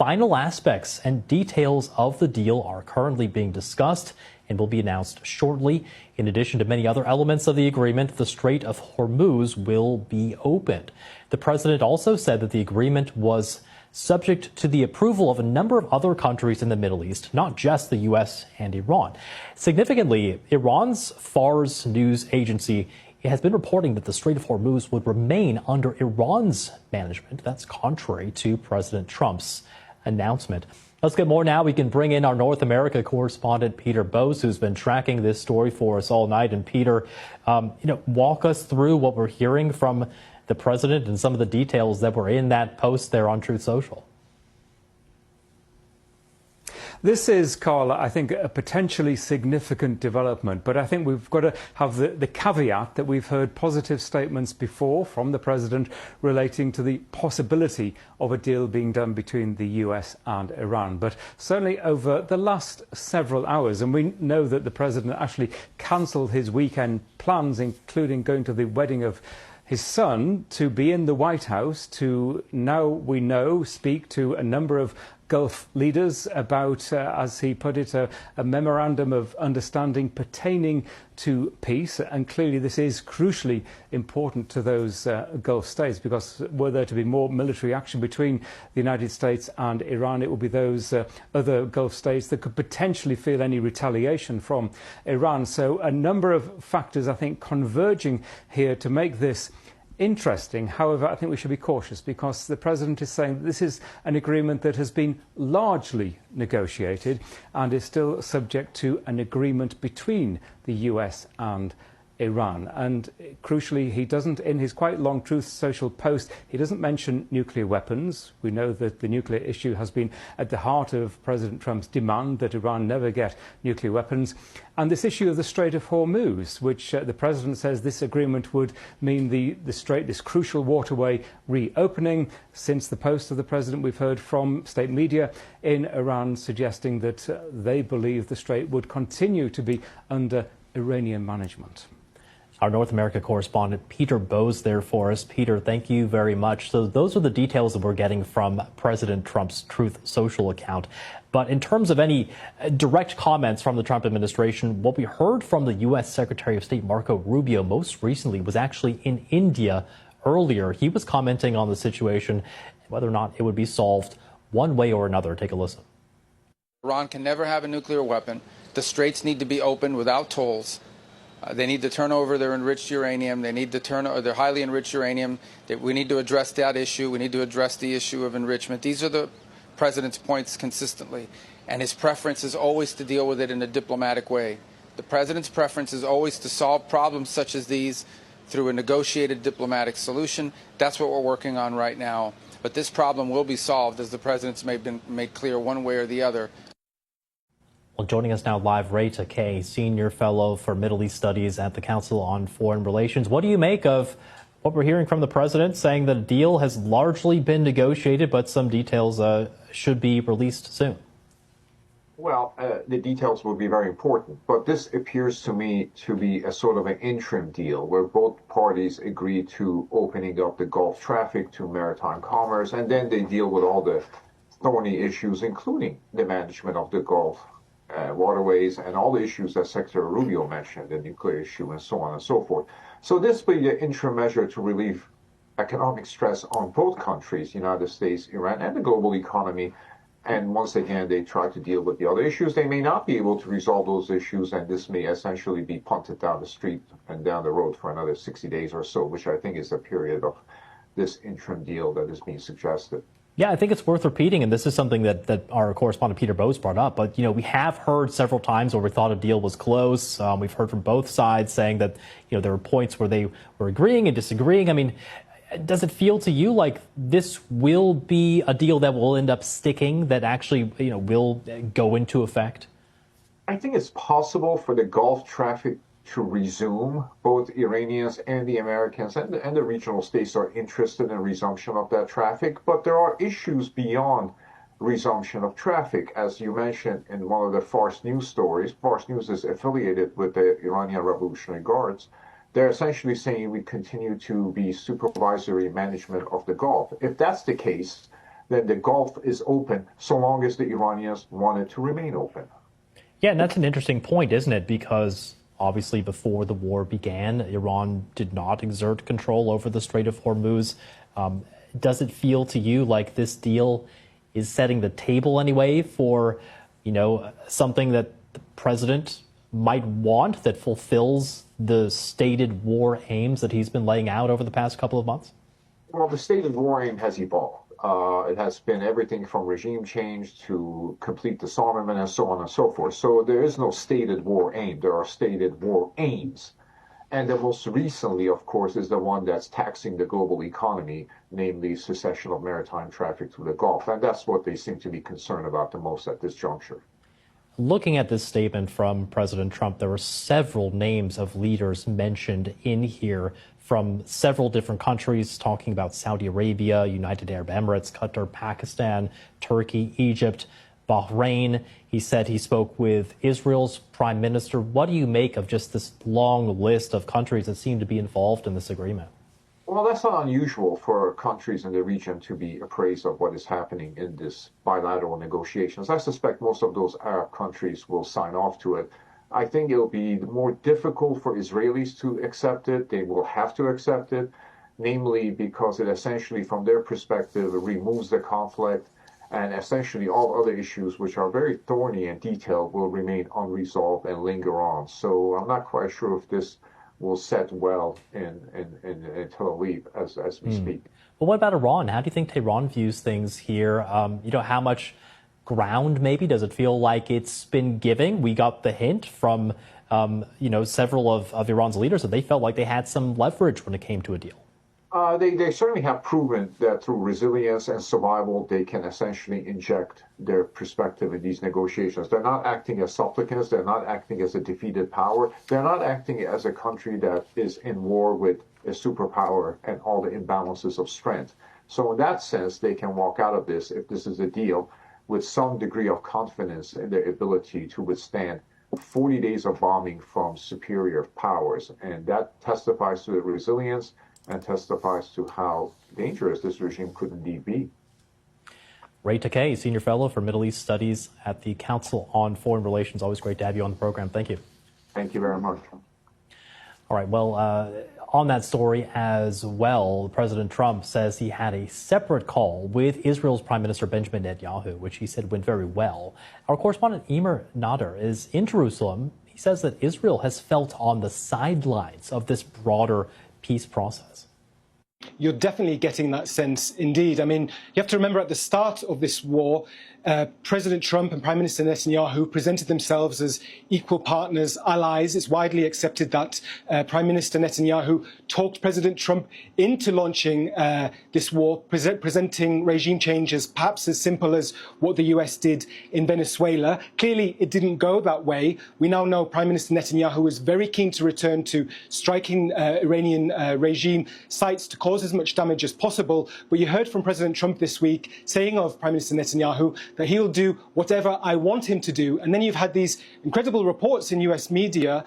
final aspects and details of the deal are currently being discussed and will be announced shortly. In addition to many other elements of the agreement, the Strait of Hormuz will be opened. The president also said that the agreement was subject to the approval of a number of other countries in the Middle East, not just the U.S. and Iran. Significantly, Iran's Fars news agency has been reporting that the Strait of Hormuz would remain under Iran's management. That's contrary to President Trump's announcement. Let's get more now. We can bring in our North America correspondent, Peter Bose, who's been tracking this story for us all night. And Peter, walk us through what we're hearing from the president and some of the details that were in that post there on Truth Social. This is, Carl, I think, a potentially significant development, but I think we've got to have the caveat that we've heard positive statements before from the president relating to the possibility of a deal being done between the US and Iran. But certainly over the last several hours, and we know that the president actually cancelled his weekend plans, including going to the wedding of his son, to be in the White House to, now we know, speak to a number of Gulf leaders about, as he put it, a memorandum of understanding pertaining to peace. And clearly this is crucially important to those Gulf states, because were there to be more military action between the United States and Iran, it would be those other Gulf states that could potentially feel any retaliation from Iran. So a number of factors, I think, converging here to make this interesting. However, I think we should be cautious, because the president is saying that this is an agreement that has been largely negotiated and is still subject to an agreement between the US and Iran. And crucially, he doesn't, in his quite long Truth Social post, he doesn't mention nuclear weapons. We know that the nuclear issue has been at the heart of President Trump's demand that Iran never get nuclear weapons. And this issue of the Strait of Hormuz, which the president says this agreement would mean the strait, this crucial waterway, reopening. Since the post of the president, we've heard from state media in Iran suggesting that they believe the strait would continue to be under Iranian management. Our North America correspondent, Peter Bose, there for us. Peter, thank you very much. So those are the details that we're getting from President Trump's Truth Social account. But in terms of any direct comments from the Trump administration, what we heard from the U.S. Secretary of State Marco Rubio most recently was actually in India earlier. He was commenting on the situation, whether or not it would be solved one way or another. Take a listen. Iran can never have a nuclear weapon. The straits need to be open without tolls. They need to turn over their enriched uranium. They need to turn over their highly enriched uranium. We need to address that issue. We need to address the issue of enrichment. These are the president's points consistently. And his preference is always to deal with it in a diplomatic way. The president's preference is always to solve problems such as these through a negotiated diplomatic solution. That's what we're working on right now. But this problem will be solved, as the president's made clear one way or the other. Well, joining us now live, Takeyh, Senior Fellow for Middle East Studies at the Council on Foreign Relations. What do you make of what we're hearing from the president, saying that a deal has largely been negotiated, but some details should be released soon? Well, the details will be very important, but this appears to me to be a sort of an interim deal where both parties agree to opening up the Gulf traffic to maritime commerce, and then they deal with all the thorny issues, including the management of the Gulf waterways and all the issues that Secretary Rubio mentioned, the nuclear issue and so on and so forth. So this will be an interim measure to relieve economic stress on both countries, United States, Iran, and the global economy. And once again, they try to deal with the other issues. They may not be able to resolve those issues, and this may essentially be punted down the street and down the road for another 60 days or so, which I think is the period of this interim deal that is being suggested. Yeah, I think it's worth repeating, and this is something that our correspondent Peter Bose brought up. But, we have heard several times where we thought a deal was close. We've heard from both sides saying that, there were points where they were agreeing and disagreeing. I mean, does it feel to you like this will be a deal that will end up sticking, that actually, will go into effect? I think it's possible for the Gulf traffic to resume. Both Iranians and the Americans and the regional states are interested in resumption of that traffic. But there are issues beyond resumption of traffic. As you mentioned in one of the Fars News stories, Fars News is affiliated with the Iranian Revolutionary Guards. They're essentially saying we continue to be supervisory management of the Gulf. If that's the case, then the Gulf is open so long as the Iranians want it to remain open. Yeah, and that's an interesting point, isn't it? Because obviously before the war began, Iran did not exert control over the Strait of Hormuz. Does it feel to you like this deal is setting the table anyway for, something that the president might want that fulfills the stated war aims that he's been laying out over the past couple of months? Well, the stated war aim has evolved. It has been everything from regime change to complete disarmament and so on and so forth. So there is no stated war aim. There are stated war aims. And the most recently, of course, is the one that's taxing the global economy, namely cessation of maritime traffic through the Gulf. And that's what they seem to be concerned about the most at this juncture. Looking at this statement from President Trump, there were several names of leaders mentioned in here from several different countries, talking about Saudi Arabia, United Arab Emirates, Qatar, Pakistan, Turkey, Egypt, Bahrain. He said he spoke with Israel's prime minister. What do you make of just this long list of countries that seem to be involved in this agreement? Well, that's not unusual for countries in the region to be appraised of what is happening in this bilateral negotiations. I suspect most of those Arab countries will sign off to it. I think it'll be more difficult for Israelis to accept it. They will have to accept it, namely because it essentially, from their perspective, removes the conflict, and essentially all other issues, which are very thorny and detailed, will remain unresolved and linger on. So I'm not quite sure if this will set well in Tel Aviv as we speak. Well, what about Iran? How do you think Tehran views things here? How much ground maybe does it feel like it's been giving? We got the hint from several of Iran's leaders that they felt like they had some leverage when it came to a deal. They certainly have proven that through resilience and survival, they can essentially inject their perspective in these negotiations. They're not acting as supplicants. They're not acting as a defeated power. They're not acting as a country that is in war with a superpower and all the imbalances of strength. So in that sense, they can walk out of this, if this is a deal, with some degree of confidence in their ability to withstand 40 days of bombing from superior powers. And that testifies to the resilience and testifies to how dangerous this regime could indeed be. Ray Takeyh, Senior Fellow for Middle East Studies at the Council on Foreign Relations. Always great to have you on the program. Thank you. Thank you very much. All right. Well, on that story as well, President Trump says he had a separate call with Israel's Prime Minister Benjamin Netanyahu, which he said went very well. Our correspondent Emer Nader is in Jerusalem. He says that Israel has felt on the sidelines of this broader peace process. You're definitely getting that sense indeed. I mean, you have to remember at the start of this war, President Trump and Prime Minister Netanyahu presented themselves as equal partners, allies. It's widely accepted that Prime Minister Netanyahu talked President Trump into launching this war, presenting regime changes perhaps as simple as what the US did in Venezuela. Clearly, it didn't go that way. We now know Prime Minister Netanyahu is very keen to return to striking Iranian regime sites to cause as much damage as possible. But you heard from President Trump this week saying of Prime Minister Netanyahu that he'll do whatever I want him to do. And then you've had these incredible reports in US media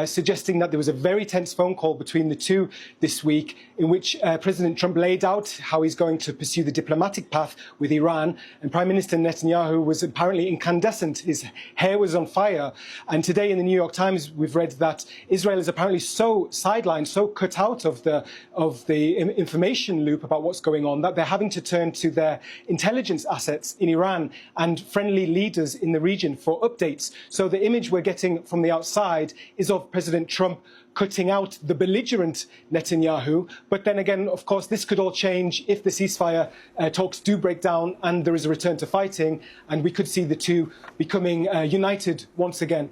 suggesting that there was a very tense phone call between the two this week in which President Trump laid out how he's going to pursue the diplomatic path with Iran. And Prime Minister Netanyahu was apparently incandescent. His hair was on fire. And today in the New York Times, we've read that Israel is apparently so sidelined, so cut out of the information loop about what's going on, that they're having to turn to their intelligence assets in Iran and friendly leaders in the region for updates. So the image we're getting from the outside is of President Trump cutting out the belligerent Netanyahu. But then again, of course, this could all change if the ceasefire talks do break down and there is a return to fighting, and we could see the two becoming united once again.